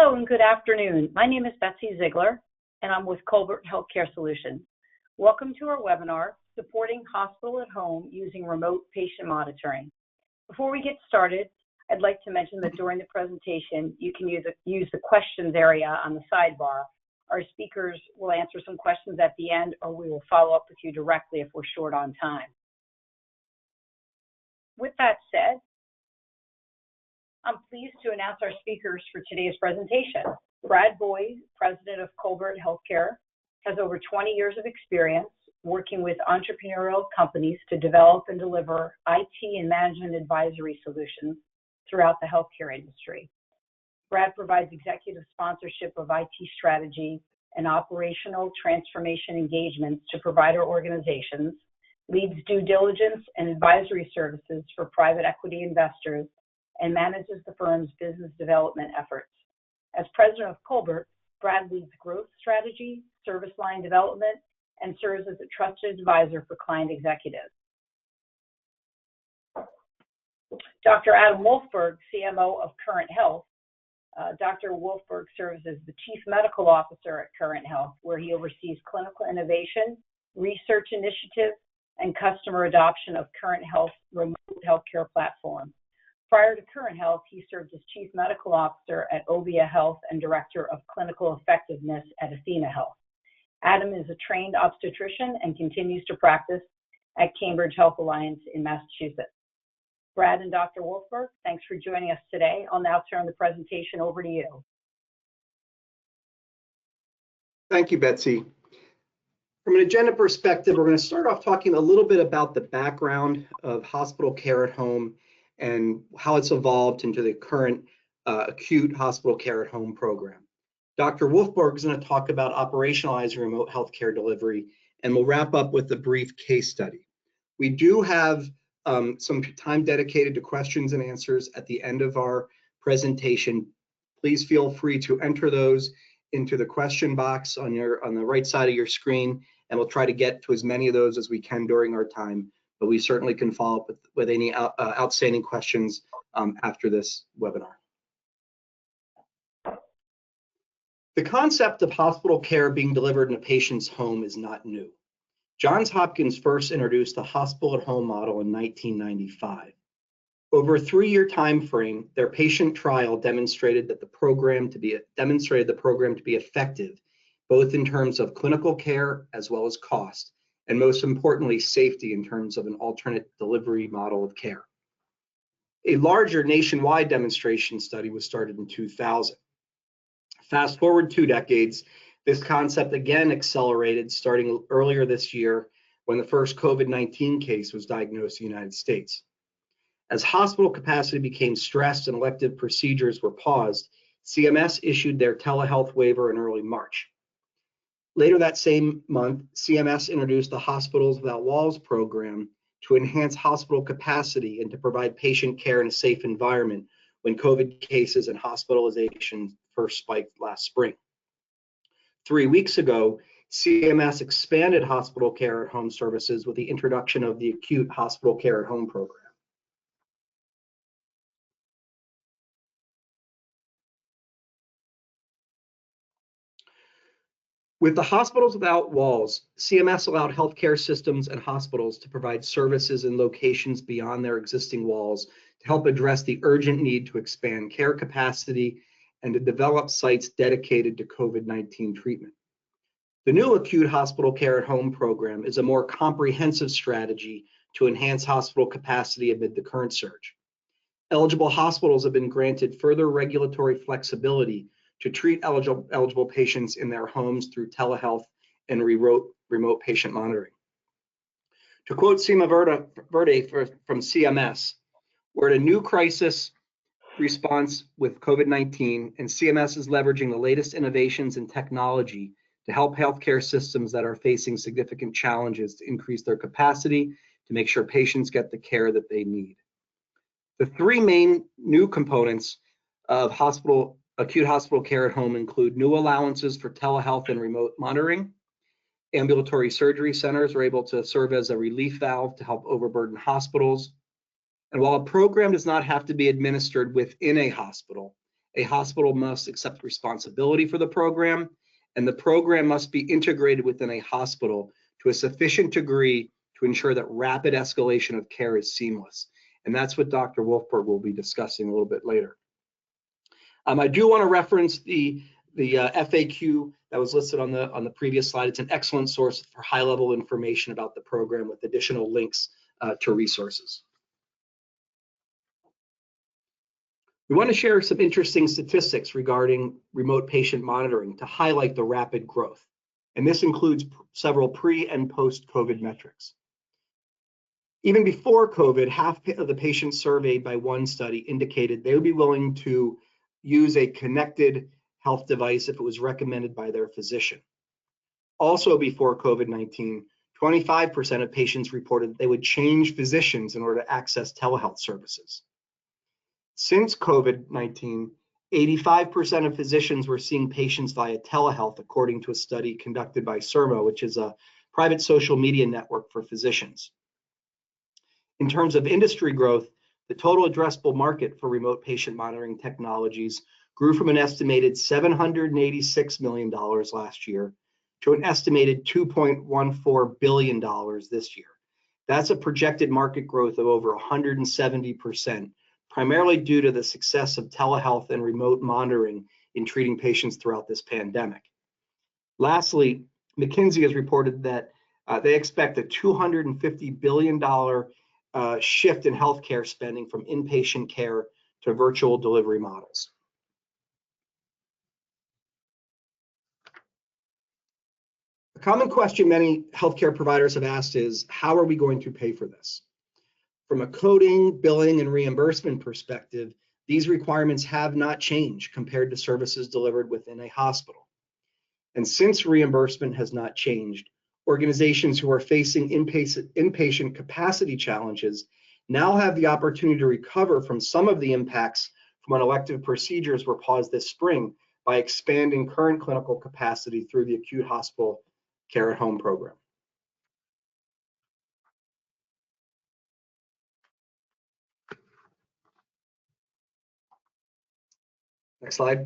Hello and good afternoon. My name is Betsy Ziegler, and I'm with Culbert Healthcare Solutions. Welcome to our webinar, Supporting Hospital at Home Using Remote Patient Monitoring. Before we get started, I'd like to mention that during the presentation, you can use the questions area on the sidebar. Our speakers will answer some questions at the end, or we will follow up with you directly if we're short on time. With that said, I'm pleased to announce our speakers for today's presentation. Brad Boyd, President of Culbert Healthcare, has over 20 years of experience working with entrepreneurial companies to develop and deliver IT and management advisory solutions throughout the healthcare industry. Brad provides executive sponsorship of IT strategy and operational transformation engagements to provider organizations, leads due diligence and advisory services for private equity investors, and manages the firm's business development efforts. As president of Culbert, Brad leads growth strategy, service line development, and serves as a trusted advisor for client executives. Dr. Adam Wolfberg, CMO of Current Health. Dr. Wolfberg serves as the Chief Medical Officer at Current Health, where he oversees clinical innovation, research initiatives, and customer adoption of Current Health's remote healthcare platform. Prior to Current Health, he served as Chief Medical Officer at Ovia Health and Director of Clinical Effectiveness at Athena Health. Adam is a trained obstetrician and continues to practice at Cambridge Health Alliance in Massachusetts. Brad and Dr. Wolfberg, thanks for joining us today. I'll now turn the presentation over to you. Thank you, Betsy. From an agenda perspective, we're going to start off talking a little bit about the background of hospital care at home and how it's evolved into the current acute hospital care at home program. Dr. Wolfberg is going to talk about operationalizing remote healthcare delivery, and we'll wrap up with a brief case study. We do have some time dedicated to questions and answers at the end of our presentation. Please feel free to enter those into the question box on the right side of your screen, and we'll try to get to as many of those as we can during our time. But we certainly can follow up with any outstanding questions after this webinar. The concept of hospital care being delivered in a patient's home is not new. Johns Hopkins first introduced the hospital at home model in 1995. Over a 3-year time frame, their patient trial demonstrated the program to be effective, both in terms of clinical care as well as cost, and most importantly, safety in terms of an alternate delivery model of care. A larger nationwide demonstration study was started in 2000. Fast forward 2 decades, this concept again accelerated starting earlier this year when the first COVID-19 case was diagnosed in the United States. As hospital capacity became stressed and elective procedures were paused, CMS issued their telehealth waiver in early March. Later that same month, CMS introduced the Hospitals Without Walls program to enhance hospital capacity and to provide patient care in a safe environment when COVID cases and hospitalization first spiked last spring. 3 weeks ago, CMS expanded hospital care at home services with the introduction of the Acute Hospital Care at Home program. With the Hospitals Without Walls, CMS allowed healthcare systems and hospitals to provide services in locations beyond their existing walls to help address the urgent need to expand care capacity and to develop sites dedicated to COVID-19 treatment. The new Acute Hospital Care at Home program is a more comprehensive strategy to enhance hospital capacity amid the current surge. Eligible hospitals have been granted further regulatory flexibility to treat eligible patients in their homes through telehealth and remote patient monitoring. To quote Seema Verde from CMS, we're at a new crisis response with COVID-19, and CMS is leveraging the latest innovations in technology to help healthcare systems that are facing significant challenges to increase their capacity to make sure patients get the care that they need. The 3 main new components of acute hospital care at home include new allowances for telehealth and remote monitoring. Ambulatory surgery centers are able to serve as a relief valve to help overburden hospitals. And while a program does not have to be administered within a hospital, a hospital must accept responsibility for the program, and the program must be integrated within a hospital to a sufficient degree to ensure that rapid escalation of care is seamless. And that's what Dr. Wolfberg will be discussing a little bit later. I do want to reference the FAQ that was listed on the previous slide. It's an excellent source for high-level information about the program with additional links to resources. We want to share some interesting statistics regarding remote patient monitoring to highlight the rapid growth. And this includes several pre and post-COVID metrics. Even before COVID, half of the patients surveyed by one study indicated they would be willing to use a connected health device if it was recommended by their physician. Also before COVID-19, 25% of patients reported they would change physicians in order to access telehealth services. Since COVID-19, 85% of physicians were seeing patients via telehealth, according to a study conducted by CIRMO, which is a private social media network for physicians. In terms of industry growth, the total addressable market for remote patient monitoring technologies grew from an estimated $786 million last year to an estimated $2.14 billion this year. That's a projected market growth of over 170%, primarily due to the success of telehealth and remote monitoring in treating patients throughout this pandemic. Lastly, McKinsey has reported that they expect a $250 billion shift in healthcare spending from inpatient care to virtual delivery models. A common question many healthcare providers have asked is, how are we going to pay for this? From a coding, billing, and reimbursement perspective, these requirements have not changed compared to services delivered within a hospital. And since reimbursement has not changed, organizations who are facing inpatient capacity challenges now have the opportunity to recover from some of the impacts from when elective procedures were paused this spring by expanding current clinical capacity through the acute hospital care at home program. Next slide.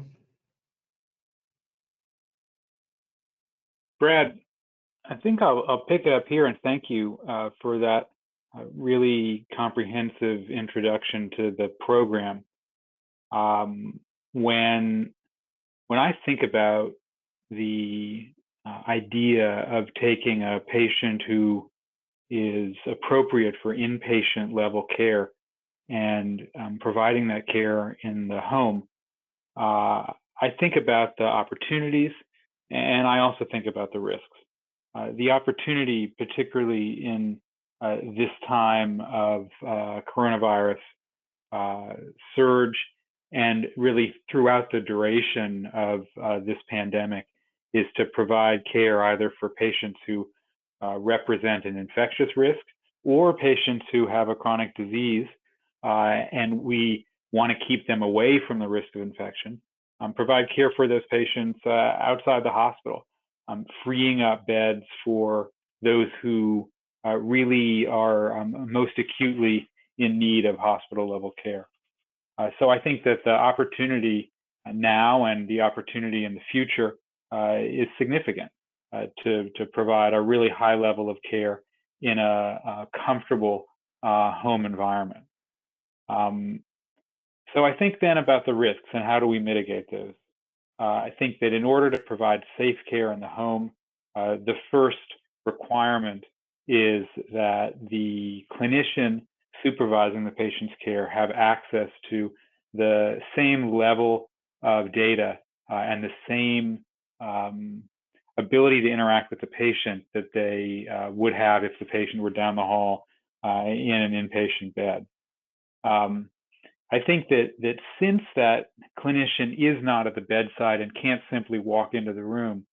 Brad, I think I'll pick it up here and thank you for that really comprehensive introduction to the program. When I think about the idea of taking a patient who is appropriate for inpatient level care and providing that care in the home, I think about the opportunities, and I also think about the risks. The opportunity, particularly in this time of coronavirus surge, and really throughout the duration of this pandemic, is to provide care either for patients who represent an infectious risk or patients who have a chronic disease, and we want to keep them away from the risk of infection. Provide care for those patients outside the hospital, freeing up beds for those who really are most acutely in need of hospital level care. So I think that the opportunity now and the opportunity in the future is significant to provide a really high level of care in a comfortable home environment. So I think then about the risks and how do we mitigate those. I think that in order to provide safe care in the home, the first requirement is that the clinician supervising the patient's care have access to the same level of data and the same ability to interact with the patient that they would have if the patient were down the hall in an inpatient bed. I think that since that clinician is not at the bedside and can't simply walk into the room,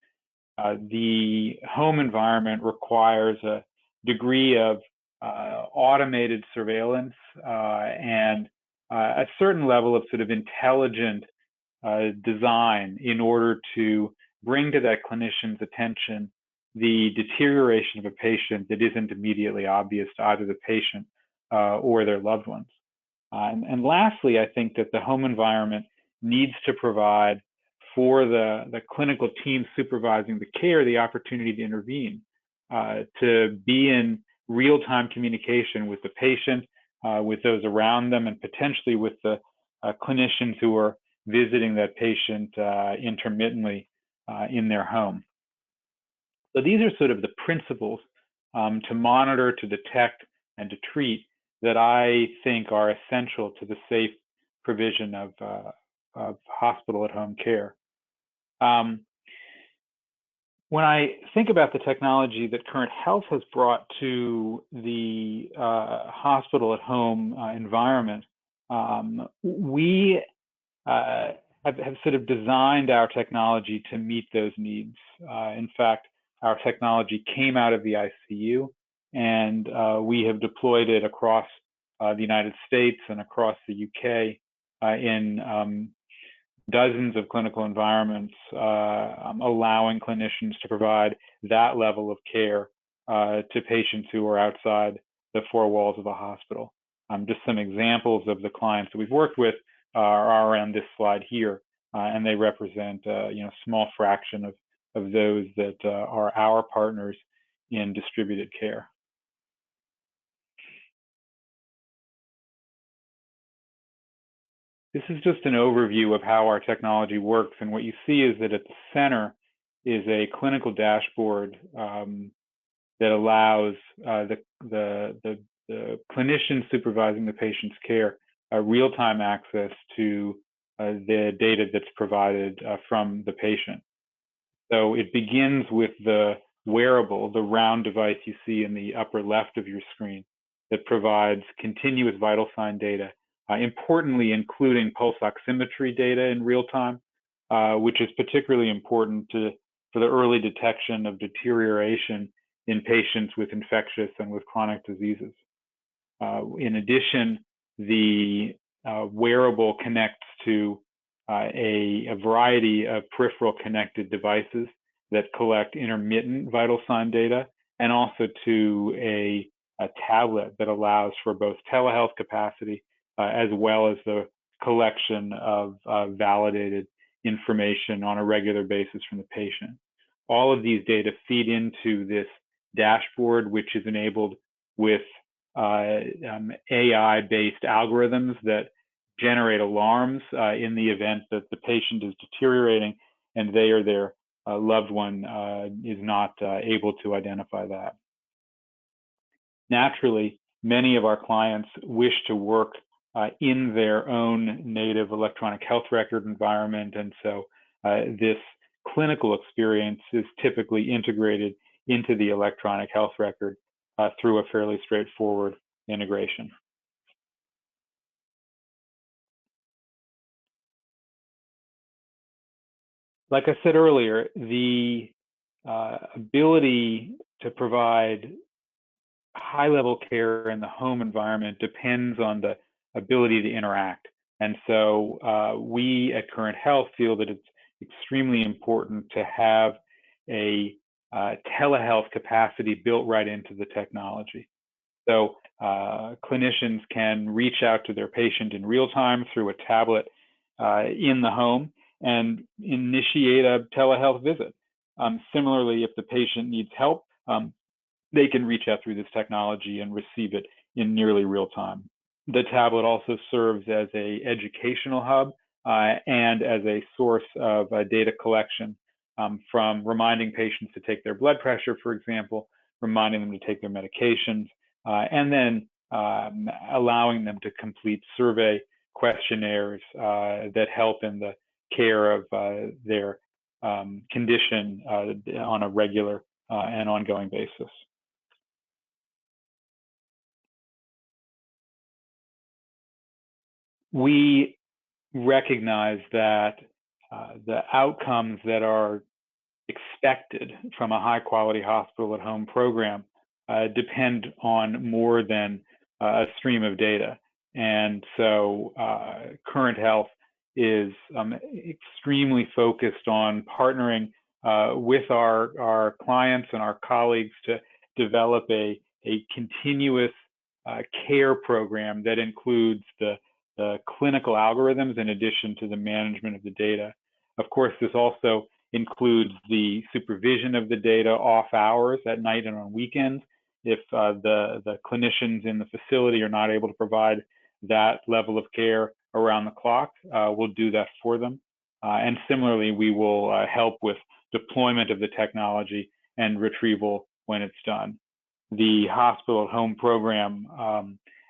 the home environment requires a degree of automated surveillance and a certain level of sort of intelligent design in order to bring to that clinician's attention the deterioration of a patient that isn't immediately obvious to either the patient or their loved ones. And lastly, I think that the home environment needs to provide for the clinical team supervising the care the opportunity to intervene, to be in real-time communication with the patient, with those around them, and potentially with the clinicians who are visiting that patient intermittently in their home. So these are sort of the principles to monitor, to detect, and to treat that I think are essential to the safe provision of hospital at home care. When I think about the technology that Current Health has brought to the hospital at home environment, we have sort of designed our technology to meet those needs. In fact, our technology came out of the ICU, and we have deployed it across the United States and across the UK in dozens of clinical environments, allowing clinicians to provide that level of care to patients who are outside the four walls of a hospital. Just some examples of the clients that we've worked with are on this slide here, and they represent a small fraction of those that are our partners in distributed care. This is just an overview of how our technology works, and what you see is that at the center is a clinical dashboard that allows the clinician supervising the patient's care real-time access to the data that's provided from the patient. So it begins with the wearable, the round device you see in the upper left of your screen that provides continuous vital sign data, importantly including pulse oximetry data in real time, which is particularly important for the early detection of deterioration in patients with infectious and with chronic diseases. In addition, the wearable connects to a variety of peripheral connected devices that collect intermittent vital sign data, and also to a tablet that allows for both telehealth capacity as well as the collection of validated information on a regular basis from the patient. All of these data feed into this dashboard, which is enabled with AI-based algorithms that generate alarms in the event that the patient is deteriorating and they or their loved one is not able to identify that. Naturally, many of our clients wish to work in their own native electronic health record environment, and so this clinical experience is typically integrated into the electronic health record through a fairly straightforward integration. Like I said earlier, the ability to provide high-level care in the home environment depends on the ability to interact. And so we at Current Health feel that it's extremely important to have a telehealth capacity built right into the technology. So clinicians can reach out to their patient in real time through a tablet in the home and initiate a telehealth visit. Similarly, if the patient needs help, they can reach out through this technology and receive it in nearly real time. The tablet also serves as an educational hub and as a source of data collection, from reminding patients to take their blood pressure, for example, reminding them to take their medications, and then allowing them to complete survey questionnaires that help in the care of their condition on a regular and ongoing basis. We recognize that the outcomes that are expected from a high-quality hospital at home program depend on more than a stream of data. And so Current Health is extremely focused on partnering with our clients and our colleagues to develop a continuous care program that includes the the clinical algorithms in addition to the management of the data. Of course, this also includes the supervision of the data off hours at night and on weekends. If the clinicians in the facility are not able to provide that level of care around the clock, we'll do that for them. And similarly, we will help with deployment of the technology and retrieval when it's done. The hospital at home program,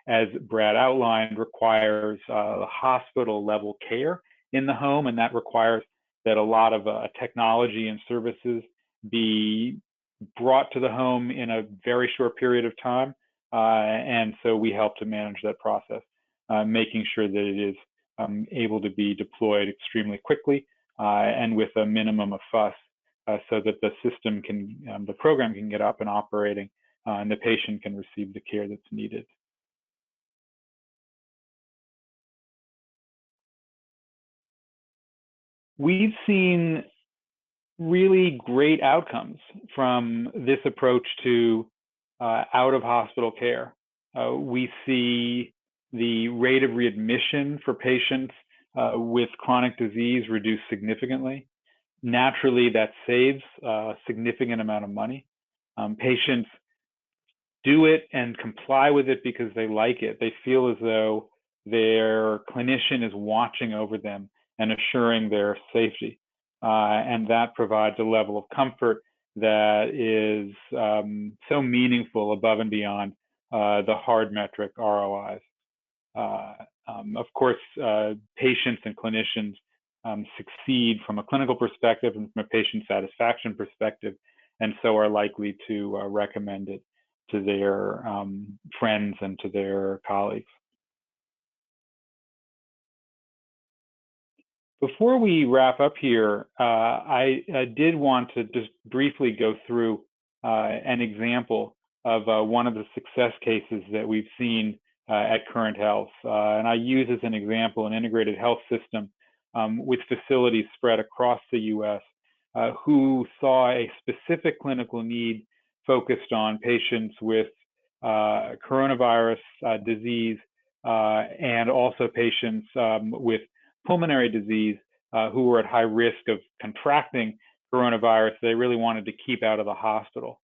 as Brad outlined, requires hospital level care in the home, and that requires that a lot of technology and services be brought to the home in a very short period of time. And so we help to manage that process, making sure that it is able to be deployed extremely quickly and with a minimum of fuss, so that the system can, the program can get up and operating, and the patient can receive the care that's needed. We've seen really great outcomes from this approach to out-of-hospital care. We see the rate of readmission for patients with chronic disease reduced significantly. Naturally, that saves a significant amount of money. Patients do it and comply with it because they like it. They feel as though their clinician is watching over them and assuring their safety. And that provides a level of comfort that is so meaningful above and beyond the hard metric ROIs. Of course, patients and clinicians succeed from a clinical perspective and from a patient satisfaction perspective, and so are likely to recommend it to their friends and to their colleagues. Before we wrap up here, I did want to just briefly go through an example of one of the success cases that we've seen at Current Health. And I use as an example an integrated health system with facilities spread across the US who saw a specific clinical need focused on patients with coronavirus disease and also patients with pulmonary disease who were at high risk of contracting coronavirus. They really wanted to keep out of the hospital.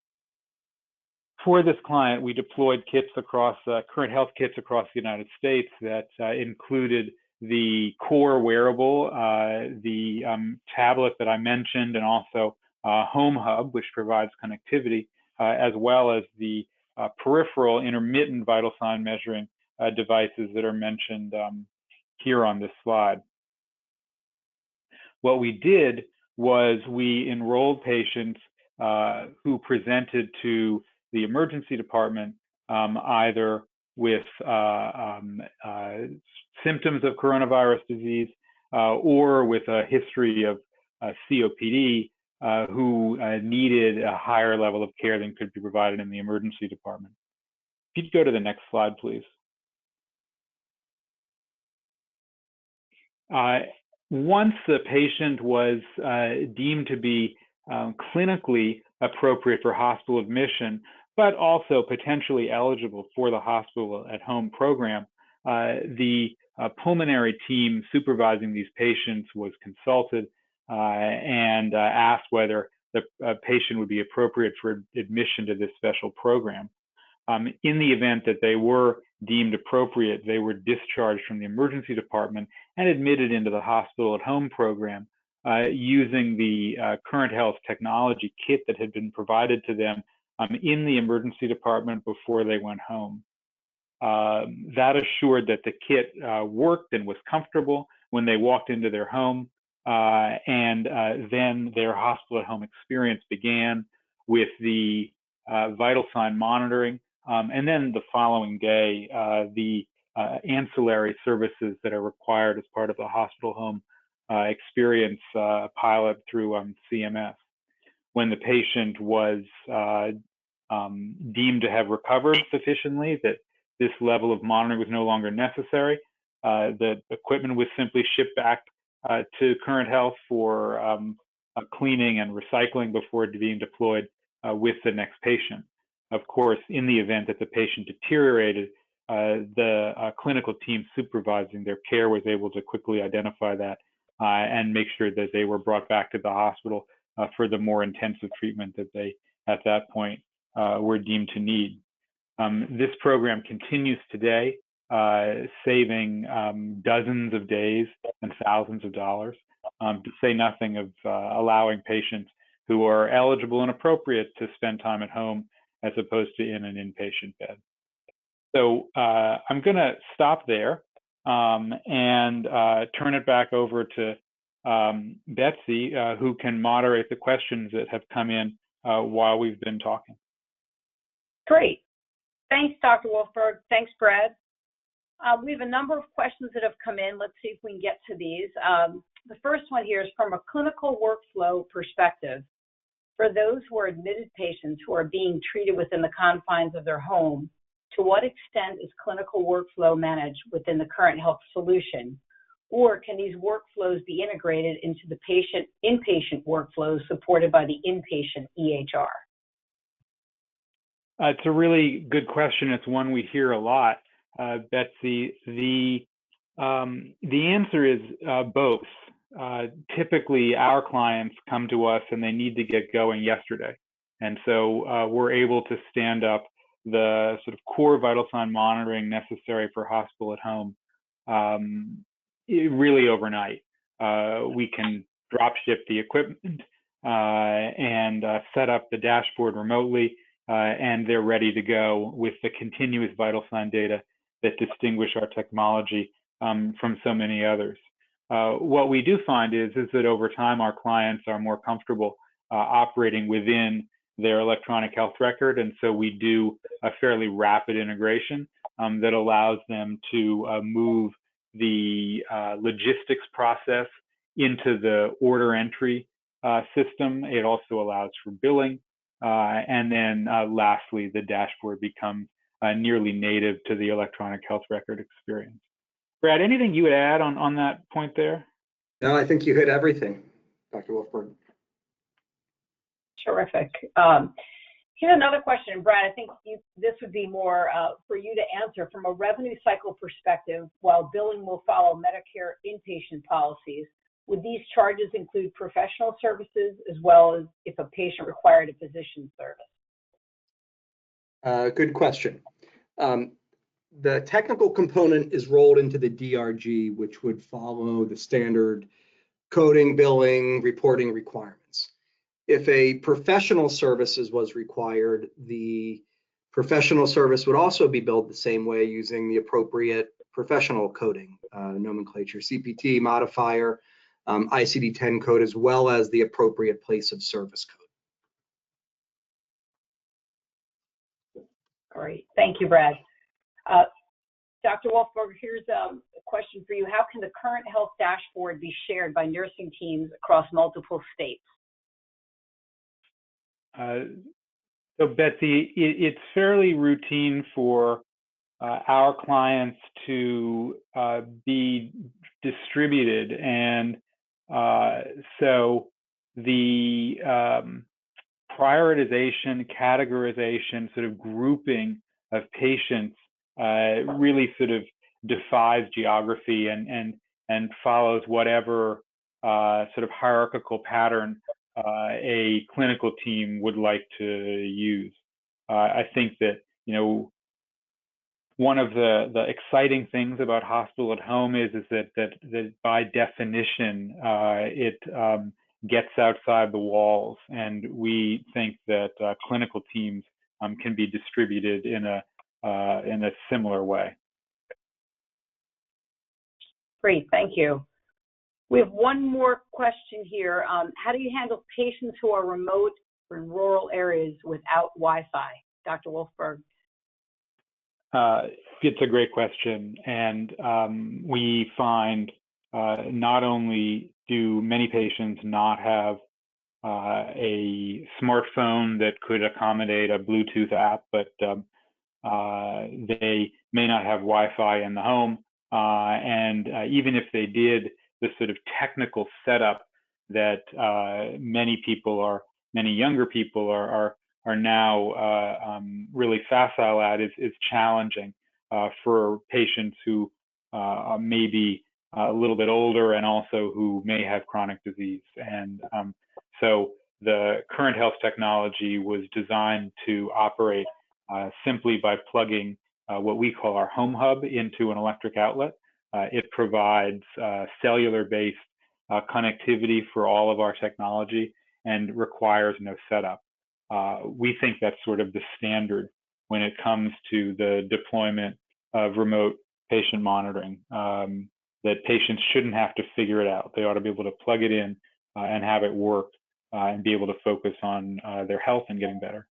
For this client, we deployed kits across, Current Health kits across the United States that included the core wearable, the tablet that I mentioned, and also Home Hub, which provides connectivity, as well as the peripheral intermittent vital sign measuring devices that are mentioned here on this slide. What we did was we enrolled patients who presented to the emergency department either with symptoms of coronavirus disease or with a history of COPD who needed a higher level of care than could be provided in the emergency department. If you'd go to the next slide, please. Once the patient was deemed to be clinically appropriate for hospital admission, but also potentially eligible for the hospital at home program, the pulmonary team supervising these patients was consulted and asked whether the patient would be appropriate for admission to this special program. In the event that they were deemed appropriate, they were discharged from the emergency department and admitted into the hospital at home program using the Current Health technology kit that had been provided to them in the emergency department before they went home. That assured that the kit worked and was comfortable when they walked into their home, and then their hospital at home experience began with the vital sign monitoring, and then the following day, the ancillary services that are required as part of the hospital home experience pilot through CMS. When the patient was deemed to have recovered sufficiently, that this level of monitoring was no longer necessary, the equipment was simply shipped back to Current Health for cleaning and recycling before being deployed with the next patient. Of course, in the event that the patient deteriorated, the clinical team supervising their care was able to quickly identify that and make sure that they were brought back to the hospital for the more intensive treatment that they, at that point, were deemed to need. This program continues today, saving dozens of days and thousands of dollars, to say nothing of allowing patients who are eligible and appropriate to spend time at home as opposed to in an inpatient bed. So I'm going to stop there and turn it back over to Betsy, who can moderate the questions that have come in while we've been talking. Great. Thanks, Dr. Wolfberg. Thanks, Brad. We have a number of questions that have come in. Let's see if we can get to these. The first one here is from a clinical workflow perspective. For those who are admitted patients who are being treated within the confines of their home, to what extent is clinical workflow managed within the current health solution? Or can these workflows be integrated into the inpatient workflows supported by the inpatient EHR? It's a really good question. It's one we hear a lot, Betsy. The answer is both. Typically, our clients come to us and they need to get going yesterday. And so we're able to stand up the sort of core vital sign monitoring necessary for hospital at home really overnight. We can drop ship the equipment and set up the dashboard remotely, and they're ready to go with the continuous vital sign data that distinguish our technology from so many others. What we do find is that over time, our clients are more comfortable operating within their electronic health record. And so we do a fairly rapid integration that allows them to move the logistics process into the order entry system. It also allows for billing. And then lastly, the dashboard becomes nearly native to the electronic health record experience. Brad, anything you would add on that point there? No, I think you hit everything, Dr. Wolfberg. Terrific. Here's another question, Brad. I think this would be more for you to answer. From a revenue cycle perspective, while billing will follow Medicare inpatient policies, would these charges include professional services as well as if a patient required a physician service? Good question. The technical component is rolled into the DRG, which would follow the standard coding, billing, reporting requirements. If a professional services was required, the professional service would also be billed the same way using the appropriate professional coding nomenclature, CPT modifier, ICD-10 code, as well as the appropriate place of service code. Great. Thank you, Brad. Dr. Wolfberg, here's a question for you. How can the current health dashboard be shared by nursing teams across multiple states? So Betsy, it's fairly routine for our clients to be distributed, and so the prioritization, categorization, sort of grouping of patients really sort of defies geography and follows whatever sort of hierarchical pattern a clinical team would like to use. I think that, one of the exciting things about hospital at home is that by definition, it gets outside the walls, and we think that clinical teams can be distributed in a similar way. Great, thank you. We have one more question here. How do you handle patients who are remote or in rural areas without Wi-Fi? Dr. Wolfberg. It's a great question. And we find not only do many patients not have a smartphone that could accommodate a Bluetooth app, but they may not have Wi-Fi in the home. And even if they did, the sort of technical setup that many younger people are now really facile at is challenging. for patients who may be a little bit older and also who may have chronic disease. And so the current health technology was designed to operate simply by plugging what we call our home hub into an electric outlet. It provides cellular-based connectivity for all of our technology and requires no setup. We think that's sort of the standard when it comes to the deployment of remote patient monitoring, that patients shouldn't have to figure it out. They ought to be able to plug it in and have it work and be able to focus on their health and getting better.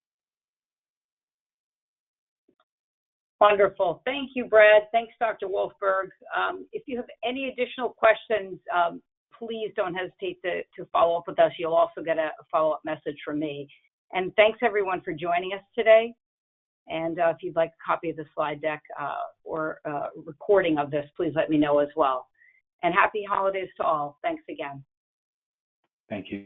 Wonderful. Thank you, Brad. Thanks, Dr. Wolfberg. If you have any additional questions, please don't hesitate to follow up with us. You'll also get a follow-up message from me. And thanks, everyone, for joining us today. And if you'd like a copy of the slide deck or recording of this, please let me know as well. And happy holidays to all. Thanks again. Thank you.